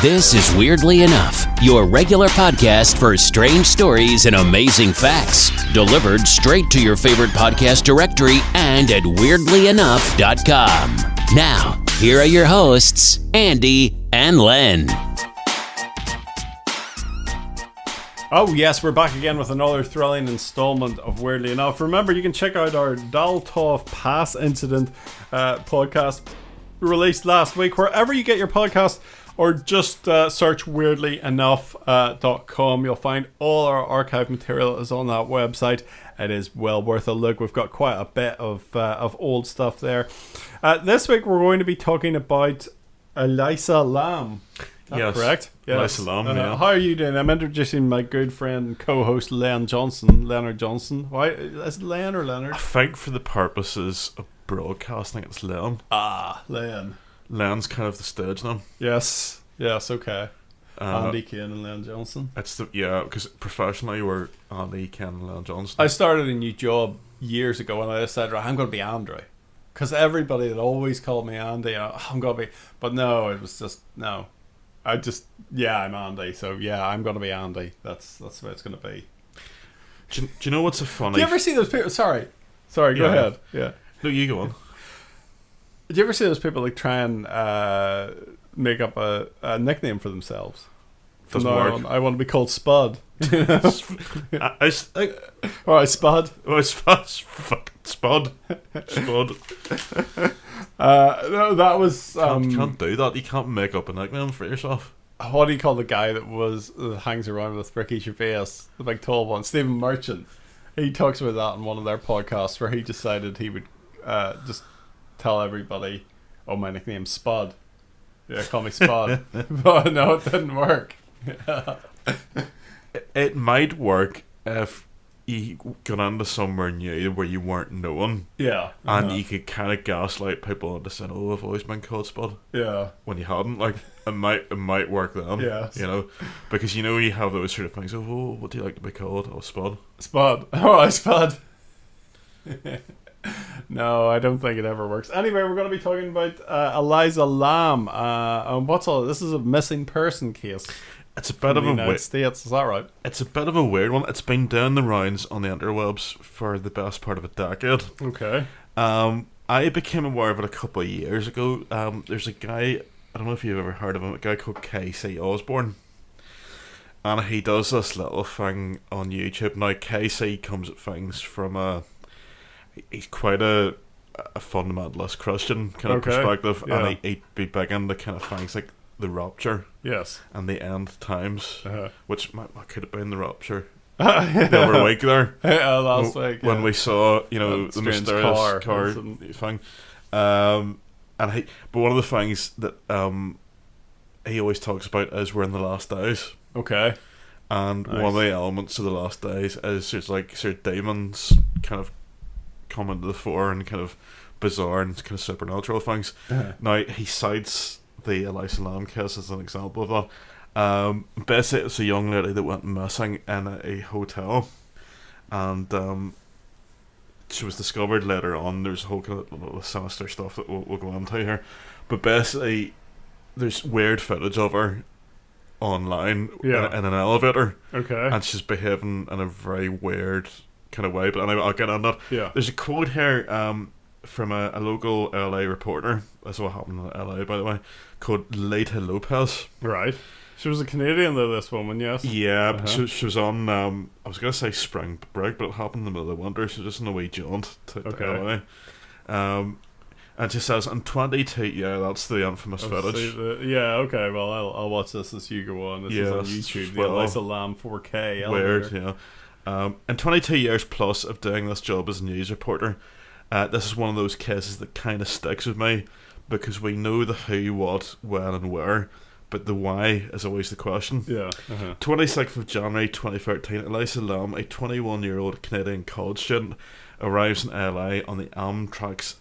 This is Weirdly Enough, your regular podcast for strange stories and amazing facts, delivered straight to your favorite podcast directory and at weirdlyenough.com. Now, here are your hosts, Andy and Len. Oh yes, we're back again with another thrilling installment of Weirdly Enough. Remember, you can check out our Daltov Pass Incident podcast released last week, wherever you get your podcast, or just search weirdlyenough.com. You'll find all our archive material is on that website. It is well worth a look. We've got quite a bit of old stuff there. This week we're going to be talking about Elisa Lam. Yes, correct? Yes. Elisa Lam, yeah. How are you doing? I'm introducing my good friend and co-host Leonard Johnson. Why is it Len or Leonard? I think for the purposes of broadcasting, it's Len. Len. Len's kind of the stage name. Yes, okay. Andy Kane and Len Johnson. Because professionally we're Andy Kane and Len Johnson. I started a new job years ago and I decided, right, I'm going to be Andrew. Because everybody had always called me Andy. I'm going to be... But no, it was just... No. I'm Andy. So yeah, I'm going to be Andy. That's the way it's going to be. Do you know what's a funny... Do you ever see those people... Sorry, go ahead. Yeah. No, you go on. Do you ever see those people like try and make up a nickname for themselves? Doesn't work. I want to be called Spud. Alright, Spud. Oh, fucking Spud. No, that was... Can't do that. You can't make up a nickname for yourself. What do you call the guy that hangs around with Ricky Gervais, the big tall one? Stephen Merchant. He talks about that in one of their podcasts where he decided he would just tell everybody, oh, my nickname's Spud. Yeah, call me Spud. But no, it didn't work. It might work if you got into somewhere new where you weren't known. Yeah. And you could kind of gaslight people into saying, oh, I've always been called Spud. Yeah. When you hadn't. Like, it might work then. Yes. You know? Because you know you have those sort of things. Oh, what do you like to be called? Oh, Spud. Spud. Alright, Spud. No, I don't think it ever works. Anyway, we're going to be talking about Elisa Lam. This is a missing person case. It's a bit of a United States, is that right? It's a bit of a weird one. It's been down the rounds on the interwebs for the best part of a decade. Okay. I became aware of it a couple of years ago. There's a guy, I don't know if you've ever heard of him, a guy called Cecil Osborne. And he does this little thing on YouTube. Now, Casey comes at things from he's quite a fundamentalist Christian kind of perspective, yeah. and he'd be big into kind of things like the rapture, yes, and the end times, which could have been the rapture the other week there, last week, when we saw the mysterious car thing, but one of the things that he always talks about is we're in the last days. Okay. And nice. One of the elements of the last days is there's like sort of demons kind of come into the fore and kind of bizarre and kind of supernatural things. Now, he cites the Elisa Lam case as an example of that. Basically, it's a young lady that went missing in a hotel, and she was discovered later on. There's a whole kind of little sinister stuff that we'll go into here, but basically, there's weird footage of her online in an elevator. Okay. And she's behaving in a very weird kind of way, but anyway, I'll get on that. Yeah. There's a quote here from a local LA reporter. That's what happened in LA, by the way, called Lita Lopez. Right. She was a Canadian though, this woman, yes? Yeah, she was on, I was going to say spring break, but it happened in the middle of winter, so just in a wee jaunt to LA. And she says, in 22, that's the infamous footage. Okay, well, I'll watch this as you go on. This is on YouTube, the Elisa Lam 4K weird, elevator. In 22 years plus of doing this job as a news reporter, this is one of those cases that kind of sticks with me, because we know the who, what, when and where, but the why is always the question. 26th of January 2013, Elisa Lam, a 21-year-old Canadian college student, arrives in LA on the Amtrak,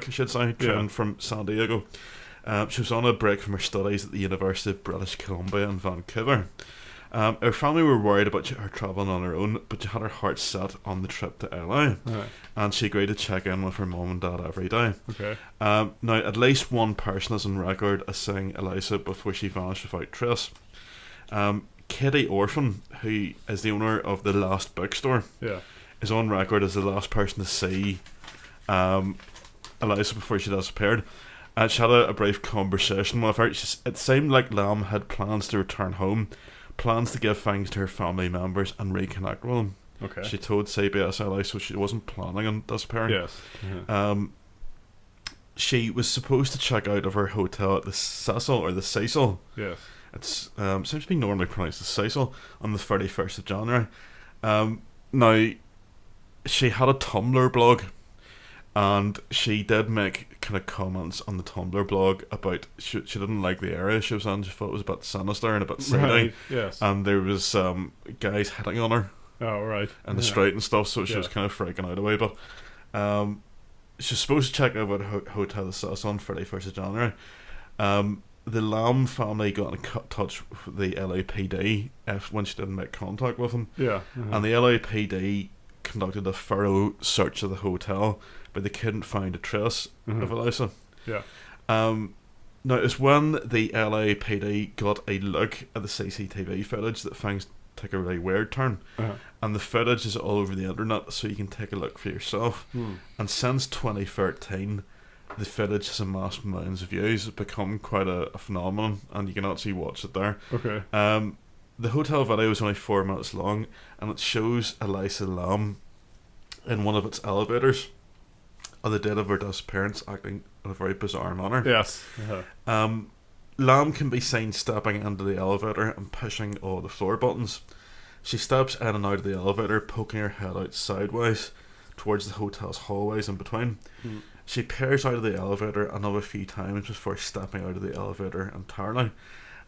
I should say, train from San Diego. She was on a break from her studies at the University of British Columbia in Vancouver. Her family were worried about her travelling on her own, but she had her heart set on the trip to LA, and she agreed to check in with her mum and dad every day. Okay. Now, at least one person is on record as seeing Elisa before she vanished without trace. Kitty Orphan, who is the owner of the Last Bookstore, is on record as the last person to see Elisa before she disappeared. She had a brief conversation with her. It seemed like Lam had plans to return home, plans to give thanks to her family members and reconnect with them. Okay. She told CBS Elisa she wasn't planning on disappearing. Yes. She was supposed to check out of her hotel at the Cecil. Yes. It's seems to be normally pronounced as Cecil on the 31st of January. Now, she had a Tumblr blog, and she did make kind of comments on the Tumblr blog about she didn't like the area she was in. She thought it was a bit sinister and a bit seedy. Right. Yes. And there was guys hitting on her Oh, right. in the street and stuff, so she was kind of freaking out a wee bit. She was supposed to check out Hotel the Cecil on 31st of January. The Lam family got in touch with the LAPD when she didn't make contact with them. Yeah. And the LAPD conducted a thorough search of the hotel, but they couldn't find a trace of Elisa. Yeah. Now, it's when the LAPD got a look at the CCTV footage that things took a really weird turn. And the footage is all over the internet, so you can take a look for yourself. And since 2013, the footage has amassed millions of views. It's become quite a phenomenon, and you can actually watch it there. Okay. The hotel video is only 4 minutes long, and it shows Elisa Lam in one of its elevators on the date of her disappearance, acting in a very bizarre manner. Yes. Lam can be seen stepping into the elevator and pushing all the floor buttons. She steps in and out of the elevator, poking her head out sideways towards the hotel's hallways in between. She peers out of the elevator another few times before stepping out of the elevator entirely,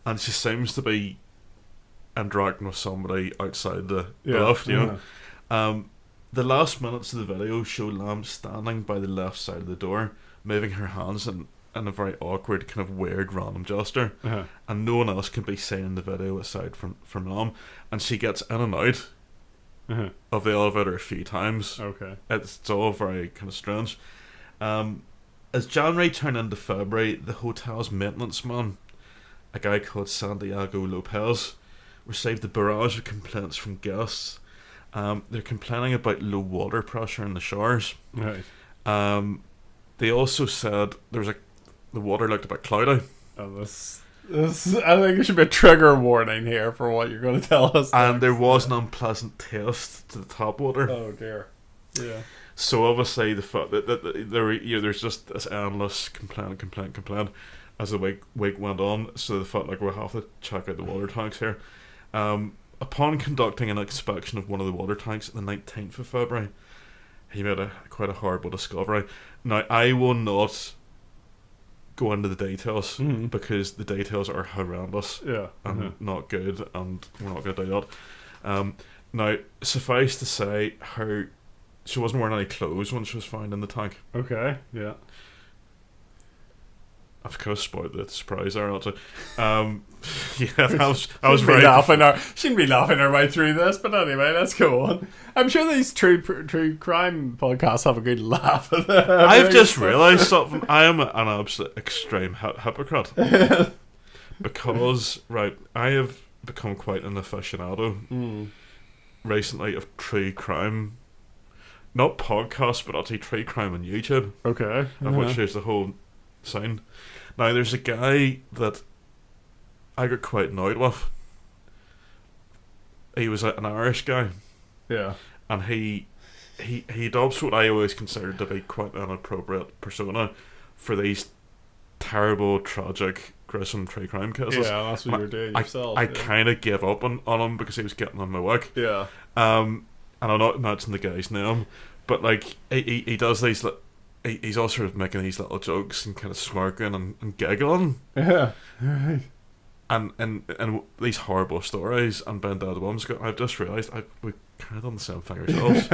and she seems to be interacting with somebody outside the lift, you know. The last minutes of the video show Lam standing by the left side of the door, moving her hands in a very awkward, kind of weird, random gesture, and no one else can be seen in the video aside from Lam, and she gets in and out of the elevator a few times. Okay. It's all very kind of strange. As January turned into February, the hotel's maintenance man, a guy called Santiago Lopez, received a barrage of complaints from guests. They're complaining about low water pressure in the showers. Right. They also said the water looked a bit cloudy. Oh, this I think there should be a trigger warning here for what you're going to tell us. And there was an unpleasant taste to the tap water. Oh dear. Yeah. So obviously the fact that there's just this endless complaint as the week went on. So the fact like we'll have to check out the water tanks here. Upon conducting an inspection of one of the water tanks on the 19th of February, he made quite a horrible discovery. Now, I will not go into the details because the details are horrendous and not good, and we're not going to do that. Now, suffice to say, she wasn't wearing any clothes when she was found in the tank. Okay, yeah. I've kind of spoiled the surprise there, actually. I was very very laughing. Shouldn't be laughing our way through this, but anyway, let's go on. I'm sure these true crime podcasts have a good laugh at them. I've just realised something. I am an absolute extreme hypocrite because I have become quite an aficionado recently of true crime, not podcasts, but actually true crime on YouTube. Okay, of which there's the whole scene. Now, there's a guy that I got quite annoyed with. He was an Irish guy. Yeah. And he adopts what I always considered to be quite an inappropriate persona for these terrible, tragic, gruesome true crime cases. Yeah, that's what you're doing yourself. I kind of gave up on him because he was getting on my work. Yeah. And I'm not mentioning the guy's name, but like he does these. He's all sort of making these little jokes and kind of smirking and giggling. Yeah, right. And these horrible stories and Ben Dad Woman's got. I've just realised we've kind of done the same thing ourselves.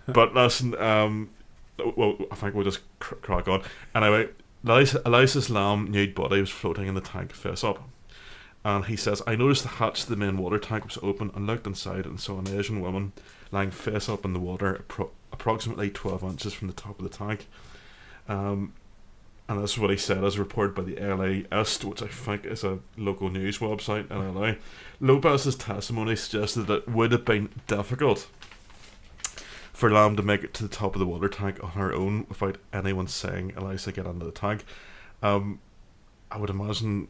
But listen, well, I think we'll just crack on. Anyway, Elisa Lam nude body was floating in the tank face up. And he says, I noticed the hatch to the main water tank was open and looked inside and saw an Asian woman lying face up in the water approximately 12 inches from the top of the tank. And this is what he said as reported by the LA Est, which I think is a local news website in LA. Lopez's testimony suggested that it would have been difficult for Lam to make it to the top of the water tank on her own without anyone saying, Elisa, get into the tank. I would imagine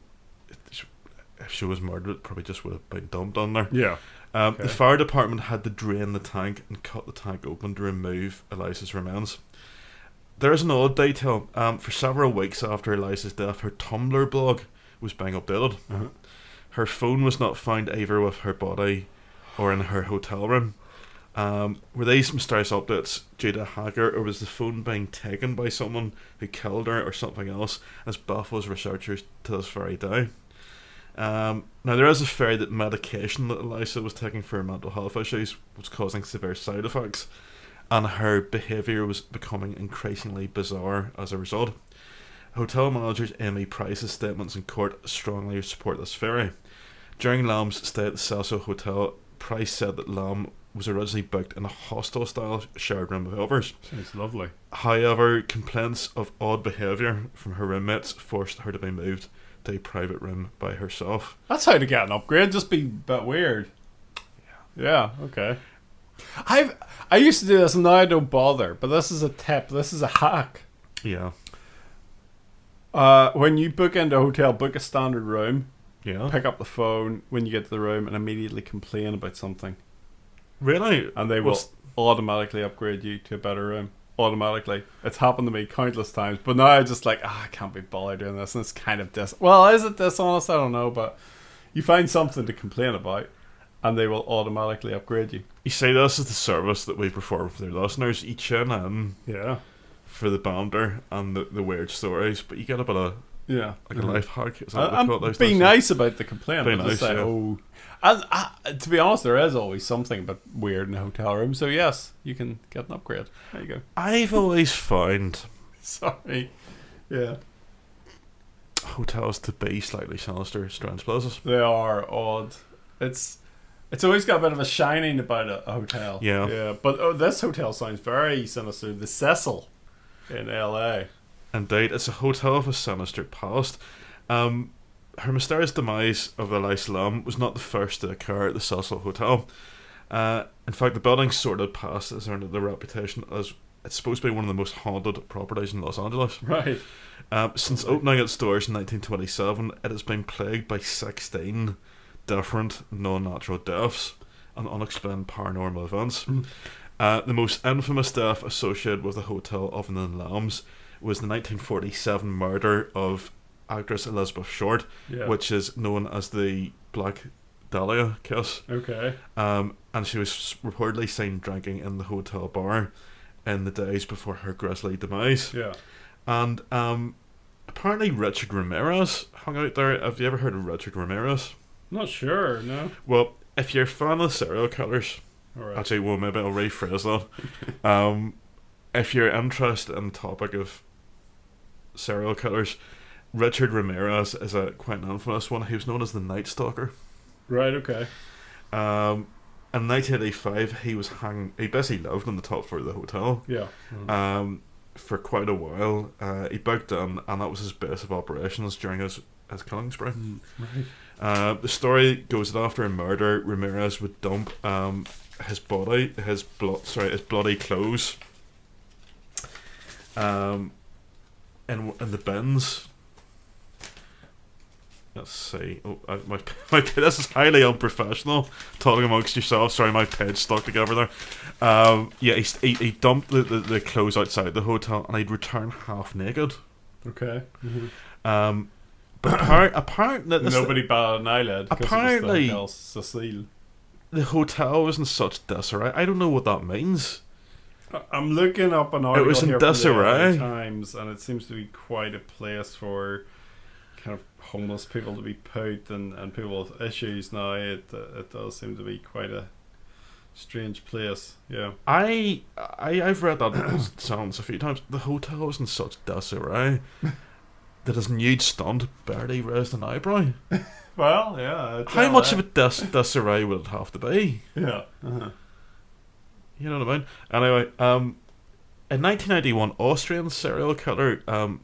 if she was murdered, it probably just would have been dumped on there. Yeah. The fire department had to drain the tank and cut the tank open to remove Elisa's remains. There is an odd detail. For several weeks after Elisa's death, her Tumblr blog was being updated. Uh-huh. Her phone was not found either with her body or in her hotel room. Were these mysterious updates due to a hacker, or was the phone being taken by someone who killed her, or something else? As baffles researchers to this very day. Now there is a theory that medication that Elisa was taking for her mental health issues was causing severe side effects, and her behaviour was becoming increasingly bizarre as a result. Hotel manager Amy Price's statements in court strongly support this theory. During Lam's stay at the Cecil Hotel, Price said that Lam was originally booked in a hostel-style shared room with others. Sounds lovely. However, complaints of odd behaviour from her roommates forced her to be moved to a private room by herself. That's how to get an upgrade. Just be a bit weird. Yeah. Okay. I used to do this, and now I don't bother. But this is a tip. This is a hack. Yeah. When you book into a hotel, book a standard room. Yeah. Pick up the phone when you get to the room and immediately complain about something. Really? And they will automatically upgrade you to a better room. Automatically. It's happened to me countless times. But now I'm just like, I can't be bothered doing this. And it's kind of well, is it dishonest? I don't know. But you find something to complain about, and they will automatically upgrade you. You see, this is the service that we perform for their listeners. You tune in for the banter and the weird stories, but you get a bit of like a life hack. Is that what they call it? Be nice about the complaint. Be nice, say, to be honest, there is always something a bit weird in a hotel room. So yes, you can get an upgrade. There you go. I've always found Sorry. Yeah. hotels to be slightly sinister, strange places. They are odd. It's always got a bit of a shining about a hotel. Yeah. Yeah. But this hotel sounds very sinister. The Cecil in LA. Indeed, it's a hotel with a sinister past. Her mysterious demise of Elisa Lam was not the first to occur at the Cecil Hotel. In fact, the building's sordid past has earned the reputation as it's supposed to be one of the most haunted properties in Los Angeles. Right. Since opening its doors in 1927, it has been plagued by 16 different non-natural deaths and unexplained paranormal events. The most infamous death associated with the hotel, other than Lamb's, was the 1947 murder of actress Elizabeth Short, which is known as the Black Dahlia case. Okay. And she was reportedly seen drinking in the hotel bar in the days before her grisly demise. Yeah. And apparently Richard Ramirez hung out there. Have you ever heard of Richard Ramirez? Not sure, no. Well, if you're a fan of serial killers, Alright. actually, well, maybe I'll rephrase that. If you're interested in the topic of serial killers, Richard Ramirez is a quite an infamous one. He was known as the Night Stalker. Right, okay. In 1985, he was he basically lived on the top floor of the hotel. Yeah. For quite a while. He booked in, and that was his base of operations during his killing spree. Right. The story goes that after a murder, Ramirez would dump his bloody clothes in the bins. Let's see. My this is highly unprofessional. Talking amongst yourself. Sorry, my page stuck together there. He dumped the clothes outside the hotel, and he'd return half naked. Okay. But apparently nobody batted an eyelid. Apparently, Cecil. The hotel was in such disarray. I don't know what that means. I'm looking up an article. It was in here from disarray. the Times, and it seems to be quite a place for kind of homeless people to be put and people with issues. Now it does seem to be quite a strange place. Yeah. I've read that sentence a few times. The hotel was in such disarray that his nude stunt barely raised an eyebrow. Well, yeah. How much of a disarray would it have to be? Yeah. You know what I mean? Anyway, in 1991, Austrian serial killer,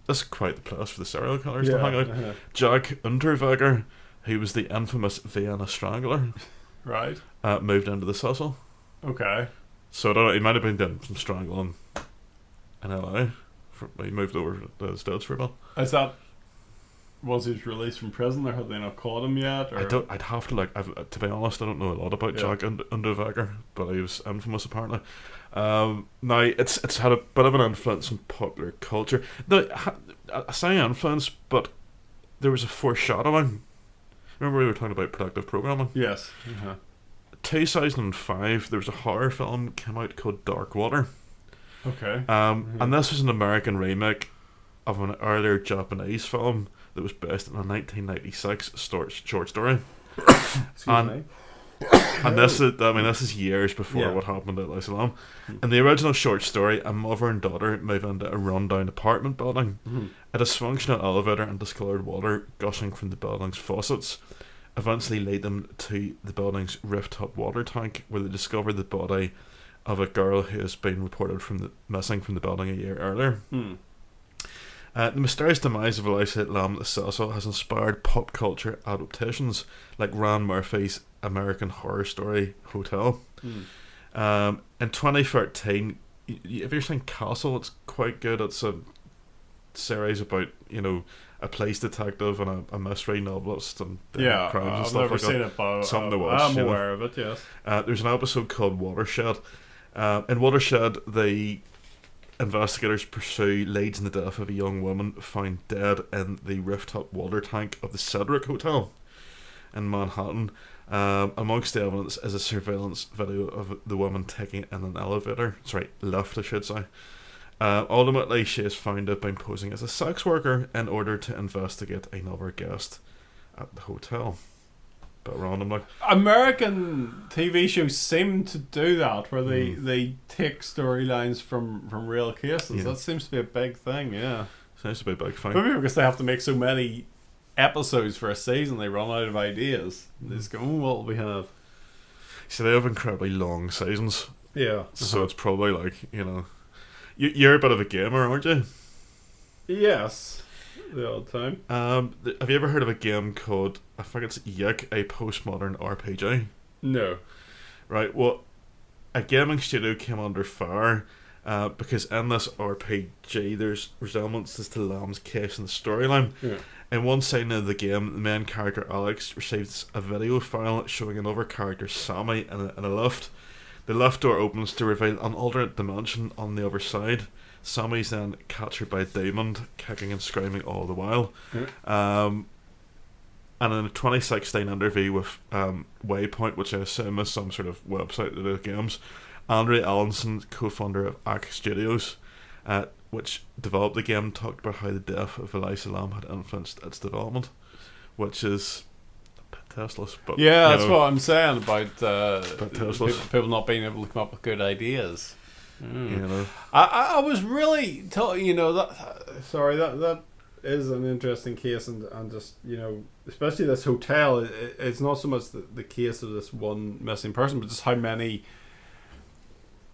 this is quite the place for the serial killers to hang out. Jack Unterweger, who was the infamous Vienna Strangler, Right. moved into the Cecil. Okay. So I don't know, he might have been doing some strangling in LA. He moved over to the States for a bit. Is that, was he released from prison, or have they not caught him yet? Or? I'd have to to be honest, I don't know a lot about Jack Unterweger, but he was infamous apparently. Now it's had a bit of an influence in popular culture. Now, I say influence, but there was a foreshadowing. Remember we were talking about predictive programming? Yes. 2005, there was a horror film came out called Dark Water. Okay. And this was an American remake of an earlier Japanese film that was based on a 1996 short story. Excuse me. And this is years before what happened at Elisa Lam. In the original short story, a mother and daughter move into a rundown apartment building. A dysfunctional elevator and discoloured water gushing from the building's faucets eventually lead them to the building's rooftop water tank, where they discover the body of a girl who has been reported missing from the building a year earlier. The mysterious demise of Elisa Lam at the Cecil has inspired pop culture adaptations like Ryan Murphy's American Horror Story Hotel. In 2013, if you're saying Castle, it's quite good. It's a series about, a police detective and a mystery novelist and crimes and I've stuff never like seen that. it, but Something to watch. I'm aware of it. Yes. There's an episode called Watershed. In Watershed, the investigators pursue leads in the death of a young woman found dead in the rooftop water tank of the Cedric Hotel in Manhattan. Amongst the evidence is a surveillance video of the woman taking in an lift, I should say. Ultimately, she is found to have been posing as a sex worker in order to investigate another guest at the hotel. Bit random, like. American TV shows seem to do that, where they take storylines from real cases. Yeah. That seems to be a big thing. Yeah. Seems to be a big thing. Maybe because they have to make so many episodes for a season, they run out of ideas. They just go, what will we have? So they have incredibly long seasons. Yeah. So it's probably like, you're a bit of a gamer, aren't you? Yes. The old time. Have you ever heard of a game called, I think it's Yik, a postmodern RPG? No. Right, well, a gaming studio came under fire because in this RPG there's resemblance to Lamb's case in the storyline. Yeah. In one scene of the game, the main character Alex receives a video file showing another character, Sammy, in a lift. The lift door opens to reveal an alternate dimension on the other side. Sammy's then captured by a demon, kicking and screaming all the while. And in a 2016 interview with Waypoint, which I assume is some sort of website that does games, Andrea Allinson, co-founder of ACK Studios, which developed the game, talked about how the death of Elisa Lam had influenced its development, which is a bit tasteless. But that's what I'm saying about people not being able to come up with good ideas. You know, I was really that is an interesting case, and just especially this hotel. It's not so much the case of this one missing person, but just how many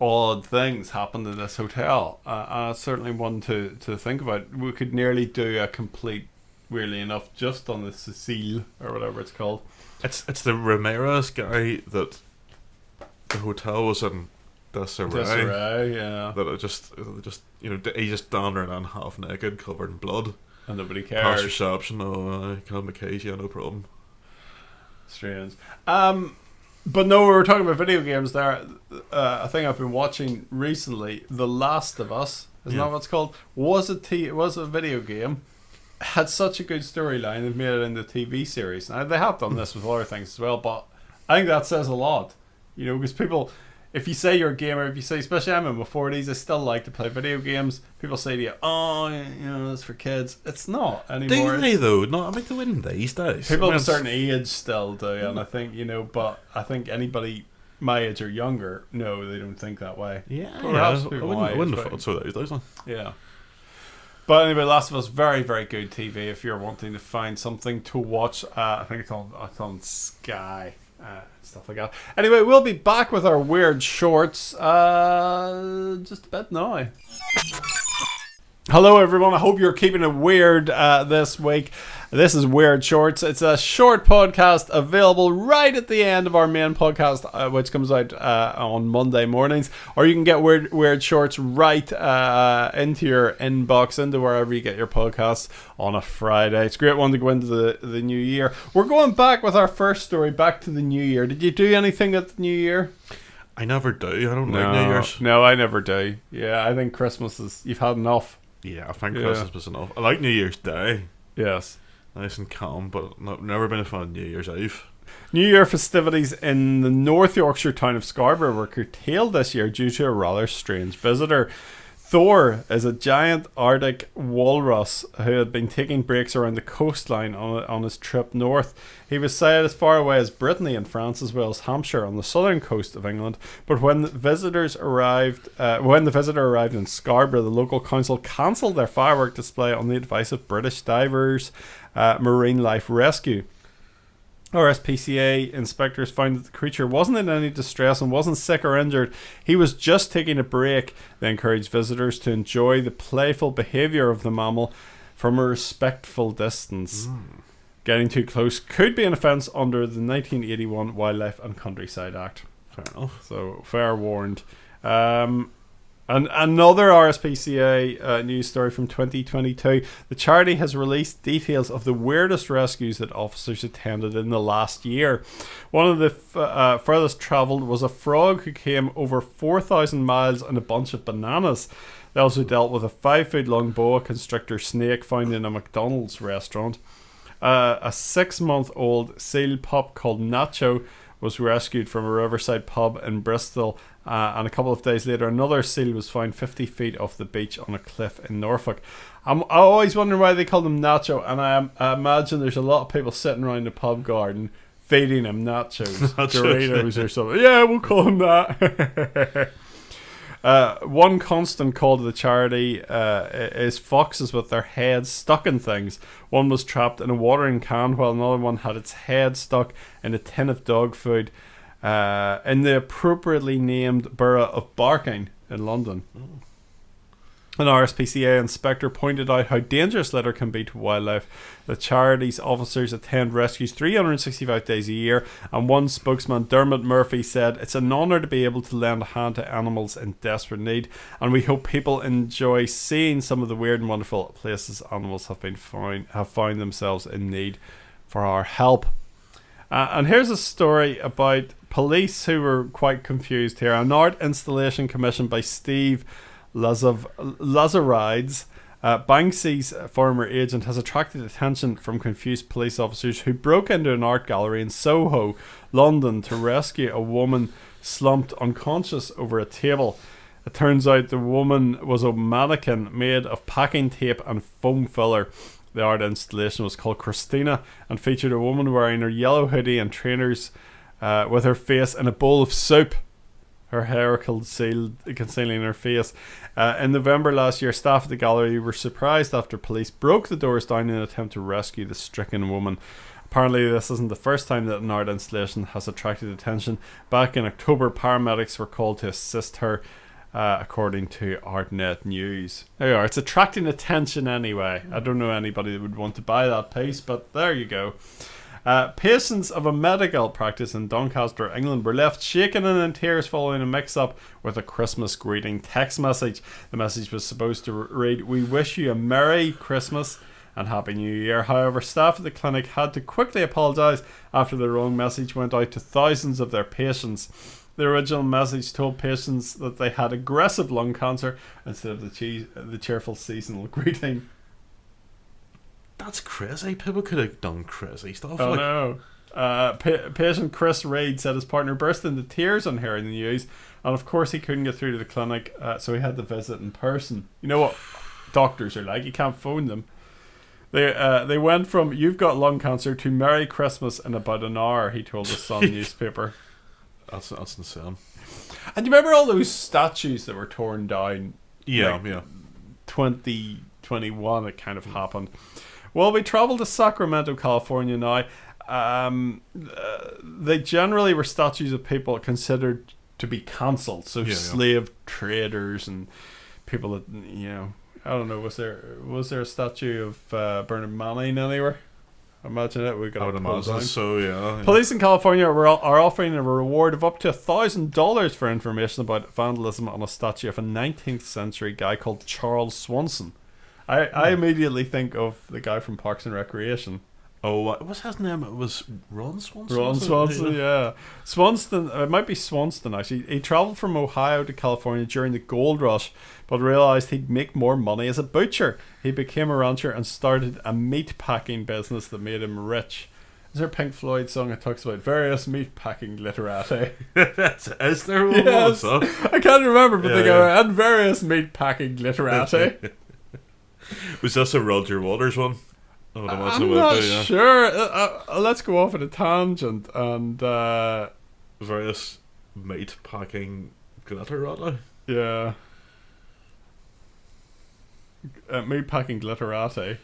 odd things happened in this hotel. It's certainly one to think about. We could nearly do a complete, weirdly enough, just on the Cecil or whatever it's called. It's the Ramirez guy that the hotel was in. Disarray, yeah. That it just he's just dandering on half naked, covered in blood, and nobody cares. Past reception, can have McKay's, no problem. Strange. But no, we were talking about video games there. I think I've been watching recently The Last of Us. Isn't that what it's called? It was a video game. Had such a good storyline. They've made it into a TV series. Now, they have done this with other things as well, but I think that says a lot. Because people, if you say you're a gamer, especially I'm in my 40s, I still like to play video games. People say to you, it's for kids. It's not anymore. Do they though? No, I mean, they wouldn't these days. People of a certain age still do, and I think, but I think anybody my age or younger, no, they don't think that way. Yeah, Perhaps I people wouldn't my have age, thought so these days. Yeah. But anyway, Last of Us, very, very good TV if you're wanting to find something to watch. I think it's on Sky, stuff like that. Anyway, we'll be back with our weird shorts just a bit now. Hello everyone, I hope you're keeping it weird this week. This is Weird Shorts. It's a short podcast available right at the end of our main podcast, which comes out on Monday mornings. Or you can get Weird Shorts right into your inbox, into wherever you get your podcasts on a Friday. It's a great one to go into the new year. We're going back with our first story, back to the new year. Did you do anything at the new year? I never do. I don't like New Year's. No, I never do. Yeah, I think Christmas is... You've had enough. Yeah, I think Christmas was enough. I like New Year's Day. Yes. Nice and calm, but I've never been a fan of New Year's Eve. New Year festivities in the North Yorkshire town of Scarborough were curtailed this year due to a rather strange visitor. Thor is a giant Arctic walrus who had been taking breaks around the coastline on his trip north. He was sighted as far away as Brittany and France, as well as Hampshire on the southern coast of England. But when the visitor arrived in Scarborough, the local council cancelled their firework display on the advice of British divers Marine Life Rescue. RSPCA inspectors found that the creature wasn't in any distress and wasn't sick or injured. He was just taking a break. They encouraged visitors to enjoy the playful behaviour of the mammal from a respectful distance. Getting too close could be an offence under the 1981 Wildlife and Countryside Act. Fair enough. So, fair warned. And another RSPCA news story from 2022. The charity has released details of the weirdest rescues that officers attended in the last year. One of the furthest travelled was a frog who came over 4,000 miles on a bunch of bananas. They also dealt with a 5-foot-long boa constrictor snake found in a McDonald's restaurant. A 6-month-old seal pup called Nacho was rescued from a riverside pub in Bristol, and a couple of days later another seal was found 50 feet off the beach on a cliff in Norfolk. I always wonder why they call them Nacho, and I imagine there's a lot of people sitting around the pub garden feeding him nachos, Doritos or something. Yeah, we'll call him that. One constant call to the charity is foxes with their heads stuck in things. One was trapped in a watering can, while another one had its head stuck in a tin of dog food in the appropriately named borough of Barking in London. An RSPCA inspector pointed out how dangerous litter can be to wildlife. The charity's officers attend rescues 365 days a year, and one spokesman, Dermot Murphy, said, "It's an honour to be able to lend a hand to animals in desperate need, and we hope people enjoy seeing some of the weird and wonderful places animals have found themselves in need for our help." And here's a story about police who were quite confused here. An art installation commissioned by Steve Lazarides, Banksy's former agent, has attracted attention from confused police officers who broke into an art gallery in Soho, London, to rescue a woman slumped unconscious over a table. It turns out the woman was a mannequin made of packing tape and foam filler. The art installation was called Christina and featured a woman wearing her yellow hoodie and trainers with her face in a bowl of soup, her hair concealing her face. In November last year, staff at the gallery were surprised after police broke the doors down in an attempt to rescue the stricken woman. Apparently this isn't the first time that an art installation has attracted attention. Back in October, paramedics were called to assist her, according to ArtNet News. There you are. It's attracting attention anyway. I don't know anybody that would want to buy that piece, but there you go. Patients of a medical practice in Doncaster, England, were left shaken and in tears following a mix-up with a Christmas greeting text message. The message was supposed to read, "We wish you a Merry Christmas and Happy New Year." However, staff at the clinic had to quickly apologise after the wrong message went out to thousands of their patients. The original message told patients that they had aggressive lung cancer instead of the cheerful seasonal greeting. That's crazy. People could have done crazy stuff. Oh no. Patient Chris Reid said his partner burst into tears on hearing the news, and of course he couldn't get through to the clinic, so he had to visit in person. You know what doctors are like, you can't phone them. They went from "you've got lung cancer" to "Merry Christmas" in about an hour, he told the Sun newspaper. That's insane. And do you remember all those statues that were torn down? Yeah, like yeah. 20, 2021 it kind of happened. Well, we traveled to Sacramento, California now. They generally were statues of people considered to be cancelled. So slave traders and people that, you know, I don't know, was there a statue of Bernard Manning anywhere? Imagine it. We got. I would imagine so. Yeah. Police in California are offering a reward of up to $1,000 for information about vandalism on a statue of a 19th century guy called Charles Swanson. I immediately think of the guy from Parks and Recreation. Oh, what was his name? It was Ron Swanson. Ron Swanson, yeah. Swanston, it might be Swanston actually. He travelled from Ohio to California during the gold rush, but realised he'd make more money as a butcher. He became a rancher and started a meat packing business that made him rich. Is there a Pink Floyd song that talks about various meat packing literati? Is there one? Yes. I can't remember, but they go, and various meat packing literati. Was this a Roger Waters one? I'm not sure. Let's go off at a tangent and various meat packing glitterati. Yeah. Meat packing glitterati.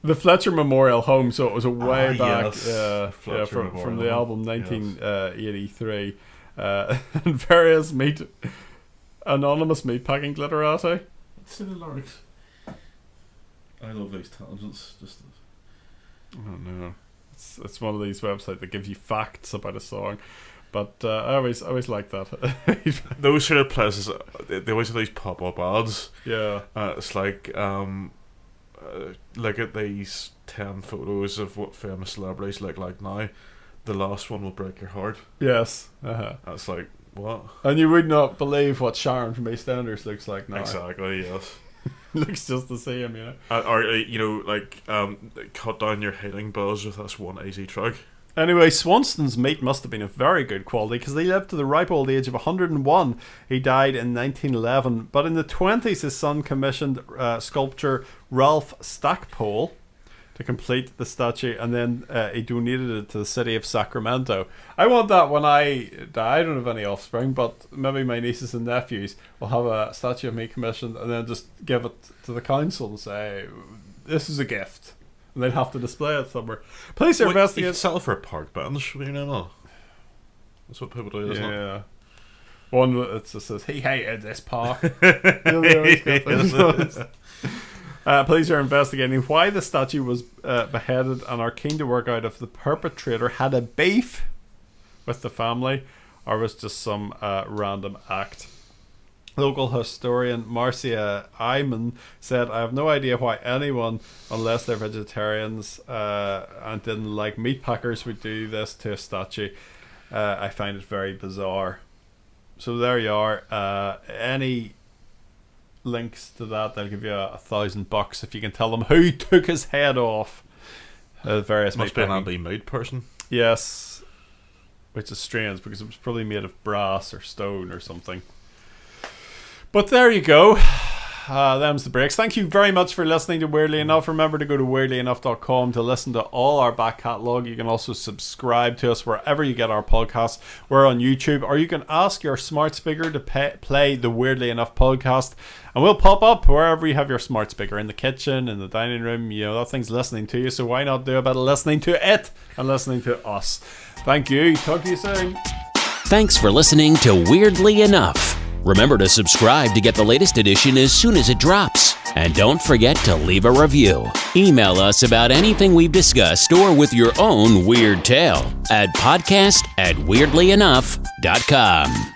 The Fletcher Memorial Home, so it was a way back from the album 1983. And various anonymous meat packing glitterati. Let's see the lyrics. I love these tangents. Just I don't know. It's one of these websites that gives you facts about a song, but I always like that. Those sort of places, they always have these pop up ads. Yeah, it's like look at these 10 photos of what famous celebrities look like now. The last one will break your heart. Yes, That's like what? And you would not believe what Sharon from EastEnders looks like now. Exactly. Yes. Looks just the same, you know. Or you know, like cut down your heating bills with this one easy truck. Anyway, Swanston's meat must have been of very good quality because he lived to the ripe old age of 101. He died in 1911, but in the 20s his son commissioned sculptor Ralph Stackpole to complete the statue, and then he donated it to the city of Sacramento. I want that when I die. I don't have any offspring, but maybe my nieces and nephews will have a statue of me commissioned and then just give it to the council and say, this is a gift. And they'd have to display it somewhere. Police are investigating. You can sell it for a park bench, you know. That's what people do, isn't it? Yeah. One that just says, he hated this park. Police are investigating why the statue was beheaded and are keen to work out if the perpetrator had a beef with the family or was just some random act. Local historian Marcia Iman said, I have no idea why anyone, unless they're vegetarians and didn't like meat packers, would do this to a statue. I find it very bizarre. So there you are. Any links to that, they'll give you $1,000 if you can tell them who took his head off. Various must be an anti-mood person. Yes, which is strange because it was probably made of brass or stone or something. But there you go. Them's the breaks. Thank you very much for listening to Weirdly Enough. Remember to go to weirdlyenough.com to listen to all our back catalogue. You can also subscribe to us wherever you get our podcasts. We're on YouTube, or you can ask your smart speaker to play the Weirdly Enough podcast, and we'll pop up wherever you have your smart speaker, in the kitchen, in the dining room. You know, that thing's listening to you, so why not do a bit of listening to it and listening to us. Thank you. Talk to you soon. Thanks for listening to Weirdly Enough. Remember to subscribe to get the latest edition as soon as it drops. And don't forget to leave a review. Email us about anything we've discussed or with your own weird tale at podcast@weirdlyenough.com.